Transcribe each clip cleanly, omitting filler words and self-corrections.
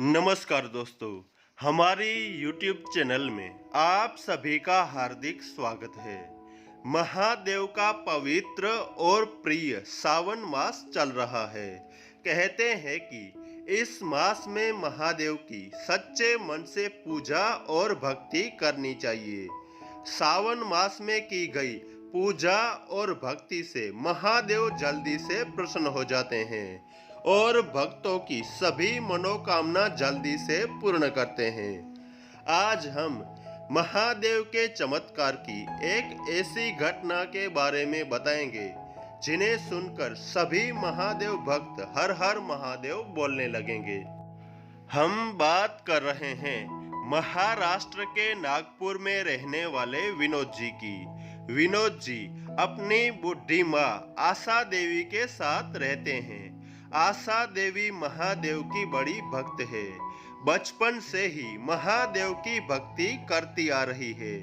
नमस्कार दोस्तों, हमारी YouTube चैनल में आप सभी का हार्दिक स्वागत है। महादेव का पवित्र और प्रिय सावन मास चल रहा है। कहते हैं कि इस मास में महादेव की सच्चे मन से पूजा और भक्ति करनी चाहिए। सावन मास में की गई पूजा और भक्ति से महादेव जल्दी से प्रसन्न हो जाते हैं और भक्तों की सभी मनोकामना जल्दी से पूर्ण करते हैं। आज हम महादेव के चमत्कार की एक ऐसी घटना के बारे में बताएंगे जिन्हें सुनकर सभी महादेव भक्त हर हर महादेव बोलने लगेंगे। हम बात कर रहे हैं महाराष्ट्र के नागपुर में रहने वाले विनोद जी की। विनोद जी अपनी बुढ़ी माँ आशा देवी के साथ रहते हैं। आशा देवी महादेव की बड़ी भक्त है। बचपन से ही महादेव की भक्ति करती आ रही है।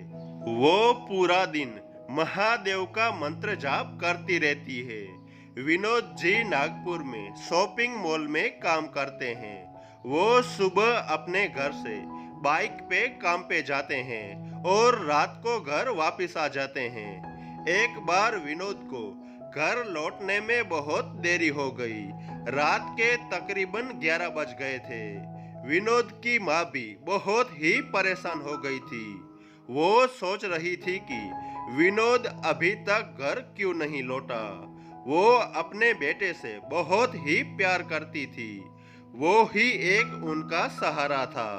वो पूरा दिन महादेव का मंत्र जाप करती रहती है। विनोद जी नागपुर में शॉपिंग मॉल में काम करते हैं। वो सुबह अपने घर से बाइक पे काम पे जाते हैं और रात को घर वापस आ जाते हैं। एक बार विनोद को घर लौटने में बहुत देरी हो गई। रात के तकरीबन 11 बज गए थे। विनोद की माँ भी बहुत ही परेशान हो गई थी। वो सोच रही थी कि विनोद अभी तक घर क्यों नहीं लौटा। वो अपने बेटे से बहुत ही प्यार करती थी। वो ही एक उनका सहारा था।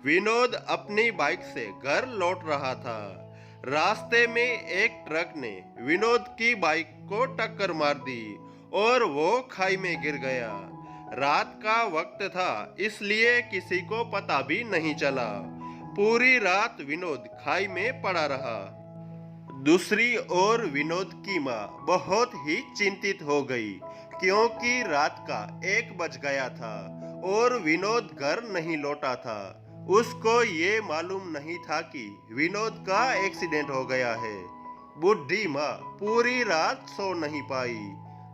विनोद अपनी बाइक से घर लौट रहा था। रास्ते में एक ट्रक ने विनोद की बाइक को टक्कर मार दी और वो खाई में गिर गया। रात का वक्त था, इसलिए किसी को पता भी नहीं चला। पूरी रात विनोद खाई में पड़ा रहा। दूसरी ओर विनोद की माँ बहुत ही चिंतित हो गई क्योंकि रात का 1 बज गया था और विनोद घर नहीं लौटा था। उसको ये मालूम नहीं था कि विनोद का एक्सीडेंट हो गया है। बुढ़ी माँ पूरी रात सो नहीं पाई।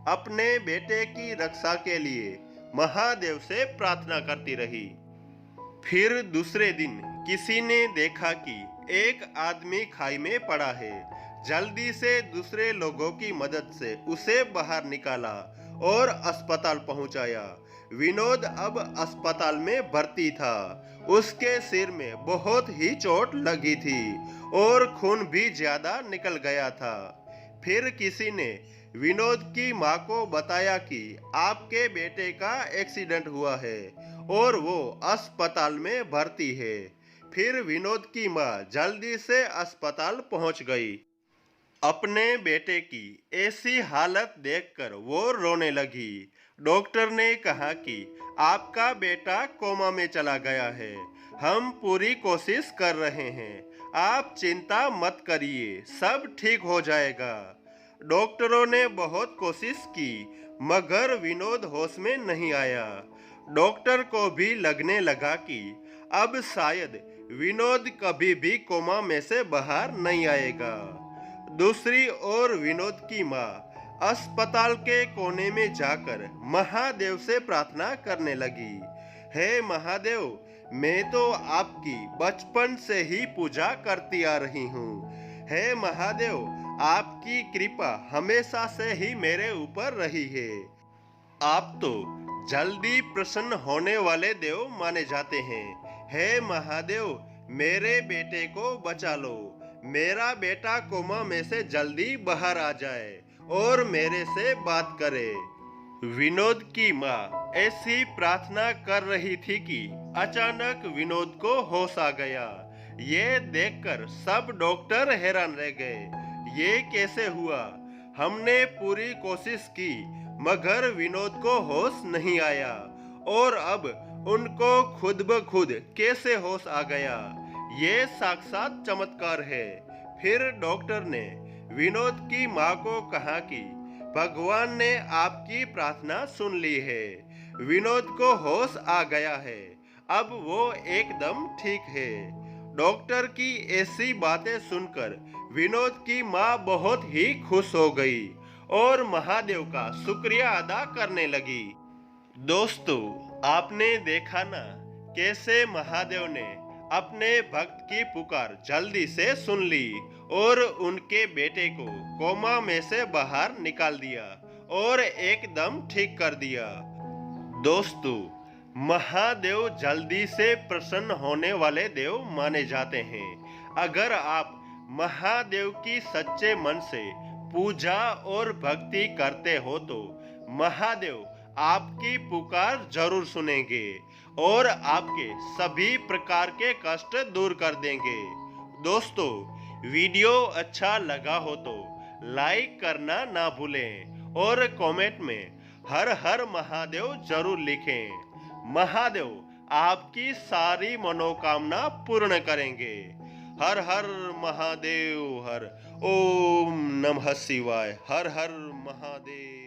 अपने बेटे की रक्षा के लिए महादेव से प्रार्थना करती रही। फिर दूसरे दिन किसी ने देखा कि एक आदमी खाई में पड़ा है। जल्दी से दूसरे लोगों की मदद से उसे बाहर निकाला और अस्पताल पहुंचाया। विनोद अब अस्पताल में भर्ती था। उसके सिर में बहुत ही चोट लगी थी और खून भी ज्यादा निकल गया था। फिर किसी ने विनोद की माँ को बताया कि आपके बेटे का एक्सीडेंट हुआ है और वो अस्पताल में भर्ती है। फिर विनोद की माँ जल्दी से अस्पताल पहुंच गई। अपने बेटे की ऐसी हालत देखकर वो रोने लगी। डॉक्टर ने कहा कि आपका बेटा कोमा में चला गया है। हम पूरी कोशिश कर रहे हैं। आप चिंता मत करिए, सब ठीक हो जाएगा। डॉक्टरों ने बहुत कोशिश की मगर विनोद होश में नहीं आया। डॉक्टर को भी लगने लगा कि अब शायद विनोद कभी भी कोमा में से बाहर नहीं आएगा। दूसरी ओर विनोद की माँ अस्पताल के कोने में जाकर महादेव से प्रार्थना करने लगी। हे महादेव, मैं तो आपकी बचपन से ही पूजा करती आ रही हूँ। हे महादेव, आपकी कृपा हमेशा से ही मेरे ऊपर रही है। आप तो जल्दी प्रसन्न होने वाले देव माने जाते हैं। हे महादेव, मेरे बेटे को बचा लो। मेरा बेटा कोमा में से जल्दी बाहर आ जाए और मेरे से बात करे। विनोद की माँ ऐसी प्रार्थना कर रही थी कि अचानक विनोद को होश आ गया। ये देखकर सब डॉक्टर हैरान रह गए। ये कैसे हुआ? हमने पूरी कोशिश की मगर विनोद को होश नहीं आया और अब उनको खुद ब खुद कैसे होश आ गया? ये साक्षात चमत्कार है। फिर डॉक्टर ने विनोद की माँ को कहा कि भगवान ने आपकी प्रार्थना सुन ली है। विनोद को होश आ गया है। अब वो एकदम ठीक है। डॉक्टर की ऐसी बातें सुनकर विनोद की माँ बहुत ही खुश हो गई और महादेव का शुक्रिया अदा करने लगी। दोस्तों, आपने देखा ना कैसे महादेव ने अपने भक्त की पुकार जल्दी से सुन ली और उनके बेटे को कोमा में से बाहर निकाल दिया और एकदम ठीक कर दिया। दोस्तों, महादेव जल्दी से प्रसन्न होने वाले देव माने जाते हैं। अगर आप महादेव की सच्चे मन से पूजा और भक्ति करते हो तो महादेव आपकी पुकार जरूर सुनेंगे और आपके सभी प्रकार के कष्ट दूर कर देंगे। दोस्तों, वीडियो अच्छा लगा हो तो लाइक करना ना भूलें और कमेंट में हर हर महादेव जरूर लिखें। महादेव आपकी सारी मनोकामना पूर्ण करेंगे। हर हर महादेव हर। ओम नमः शिवाय। हर हर महादेव।